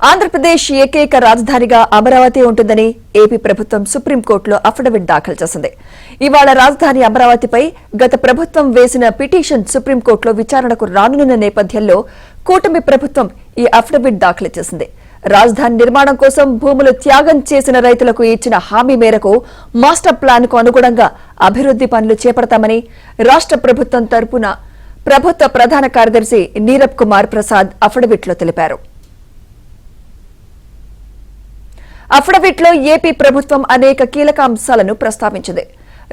ఆంధ్రప్రదేశ్ ఏకైక రాజధానిగా అమరావతి ఉంటుందని ఏపీ ప్రభుత్వం సుప్రీంకోర్టులో అఫిడవిట్ దాఖలు చేసింది. ఇవాళ రాజధాని అమరావతిపై గత ప్రభుత్వం వేసిన పిటిషన్ సుప్రీంకోర్టులో విచారణకు రానున్న నేపథ్యంలో కూటమి ప్రభుత్వం ఈ అఫిడవిట్ దాఖలు చేసింది. రాజధాని నిర్మాణం కోసం భూములు త్యాగం చేసిన రైతులకు ఇచ్చిన హామీ మేరకు మాస్టర్ ప్లాన్ కు అనుగుణంగా అభివృద్ది పనులు చేపడతామని రాష్ట్ర ప్రభుత్వం తరపున ప్రభుత్వ ప్రధాన కార్యదర్శి నీరబ్ కుమార్ ప్రసాద్ అఫిడవిట్లో తెలిపారు. అఫిడవిట్లో ఏపీ ప్రభుత్వం అనేక కీలక అంశాలను ప్రస్తావించింది.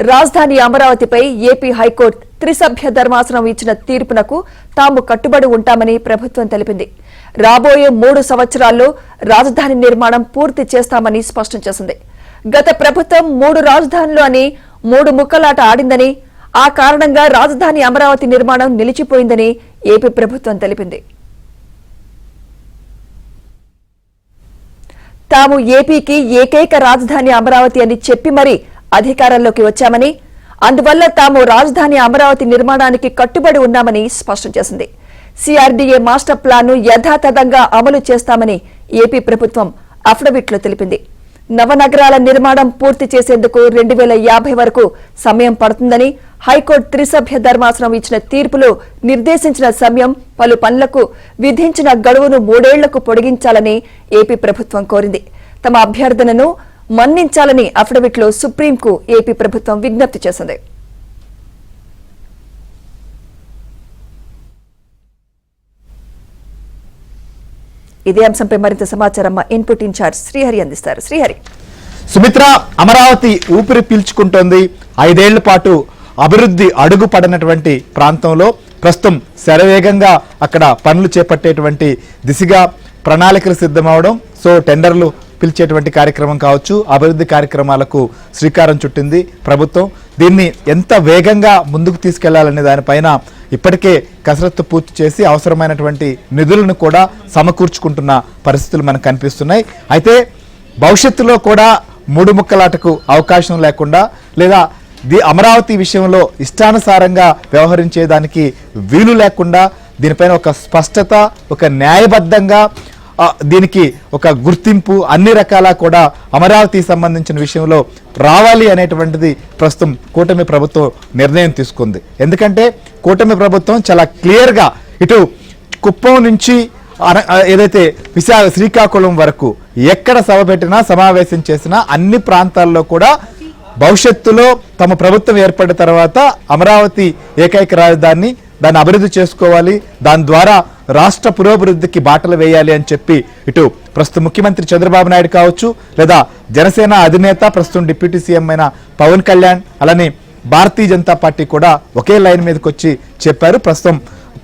రాజధాని అమరావతిపై ఏపీ హైకోర్టు త్రిసభ్య ధర్మాసనం ఇచ్చిన తీర్పునకు తాము కట్టుబడి ఉంటామని ప్రభుత్వం తెలిపింది. రాబోయే 3 సంవత్సరాల్లో రాజధాని నిర్మాణం పూర్తి చేస్తామని స్పష్టం చేసింది. గత ప్రభుత్వం 3 రాజధానులు అని 3 ముక్కలాట ఆడిందని, ఆ కారణంగా రాజధాని అమరావతి నిర్మాణం నిలిచిపోయిందని ఏపీ ప్రభుత్వం తెలిపింది. తాము ఏపీకి ఏకైక రాజధాని అమరావతి అని చెప్పి మరీ అధికారంలోకి వచ్చామని, అందువల్ల తాము రాజధాని అమరావతి నిర్మాణానికి కట్టుబడి ఉన్నామని స్పష్టం చేసింది. సిఆర్డీఏ మాస్టర్ ప్లాన్ను యథాతథంగా అమలు చేస్తామని ఏపీ ప్రభుత్వం అఫిడవిట్లో తెలిపింది. నవనగరాల నిర్మాణం పూర్తి చేసేందుకు 2050 వరకు సమయం పడుతుందని, హైకోర్టు త్రిసభ్య ధర్మాసనం ఇచ్చిన తీర్పులో నిర్దేశించిన సమయం, పలు పనులకు విధించిన గడువును 3 ఏళ్లకు పొడిగించాలని ఏపీ ప్రభుత్వం కోరింది. తమ అభ్యర్థనను మన్నించాలని అఫిడవిట్లో సుప్రీంకు ఏపీ ప్రభుత్వం విజ్ఞప్తి చేసింది. ఇదే అంశంపై మరింత సమాచారం మా ఇన్పుట్ ఇన్ఛార్జ్ శ్రీహరి అందిస్తారు. శ్రీహరి. సుమిత్ర, అమరావతి ఊపిరి పీల్చుకుంటోంది. 5 ఏళ్ల పాటు అభివృద్ధి అడుగు పడినటువంటి ప్రాంతంలో ప్రస్తుతం శరవేగంగా అక్కడ పనులు చేపట్టేటువంటి దిశగా ప్రణాళికలు సిద్ధమవడం, సో టెండర్లు పిలిచేటువంటి కార్యక్రమం కావచ్చు, అభివృద్ధి కార్యక్రమాలకు శ్రీకారం చుట్టింది ప్రభుత్వం. దీన్ని ఎంత వేగంగా ముందుకు తీసుకెళ్లాలనే దానిపైన ఇప్పటికే కసరత్తు పూర్తి చేసి అవసరమైనటువంటి నిధులను కూడా సమకూర్చుకుంటున్న పరిస్థితులు మనకు కనిపిస్తున్నాయి. అయితే భవిష్యత్తులో కూడా 3 ముక్కలాటకు అవకాశం లేకుండా, లేదా అమరావతి విషయంలో ఇష్టానుసారంగా వ్యవహరించేదానికి వీలు లేకుండా దీనిపైన ఒక స్పష్టత, ఒక న్యాయబద్ధంగా దీనికి ఒక గుర్తింపు అన్ని రకాల కూడా అమరావతికి సంబంధించిన విషయంలో రావాలి అనేటువంటిది ప్రస్తుతం కూటమి ప్రభుత్వం నిర్ణయం తీసుకుంది. ఎందుకంటే కూటమి ప్రభుత్వం చాలా క్లియర్గా ఇటు కుప్పం నుంచి ఏదైతే శ్రీకాకుళం వరకు ఎక్కడ సభ పెట్టినా, సమావేశం చేసినా అన్ని ప్రాంతాల్లో కూడా భవిష్యత్తులో తమ ప్రభుత్వం ఏర్పడిన తర్వాత అమరావతి ఏకైక రాజధాని, దాన్ని అభివృద్ధి చేసుకోవాలి, దాని ద్వారా రాష్ట్ర పురోభివృద్ధికి బాటలు వేయాలి అని చెప్పి ఇటు ప్రస్తుతం ముఖ్యమంత్రి చంద్రబాబు నాయుడు కావచ్చు, లేదా జనసేన అధినేత ప్రస్తుతం డిప్యూటీ సీఎం అయిన పవన్ కళ్యాణ్, అలానే భారతీయ జనతా పార్టీ కూడా ఒకే లైన్ మీదకి వచ్చి చెప్పారు. ప్రస్తుతం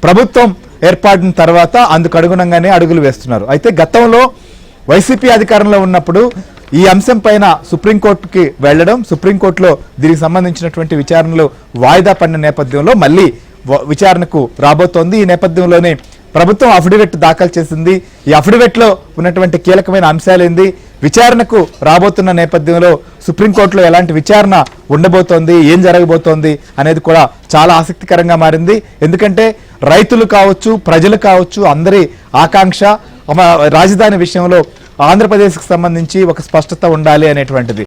ప్రభుత్వం ఏర్పడిన తర్వాత అందుకు అనుగుణంగానే అడుగులు వేస్తున్నారు. అయితే గతంలో వైసీపీ అధికారంలో ఉన్నప్పుడు ఈ అంశం పైన సుప్రీంకోర్టుకి వెళ్లడం, సుప్రీంకోర్టులో దీనికి సంబంధించినటువంటి విచారణలు వాయిదా పడిన నేపథ్యంలో మళ్ళీ విచారణకు రాబోతోంది. ఈ నేపథ్యంలోనే ప్రభుత్వం అఫిడవిట్ దాఖలు చేసింది. ఈ అఫిడవిట్లో ఉన్నటువంటి కీలకమైన అంశాలేంది, విచారణకు రాబోతున్న నేపథ్యంలో సుప్రీంకోర్టులో ఎలాంటి విచారణ ఉండబోతోంది, ఏం జరగబోతోంది అనేది కూడా చాలా ఆసక్తికరంగా మారింది. ఎందుకంటే రైతులు కావచ్చు, ప్రజలు కావచ్చు, అందరి ఆకాంక్ష రాజధాని విషయంలో ఆంధ్రప్రదేశ్కి సంబంధించి ఒక స్పష్టత ఉండాలి అనేటువంటిది.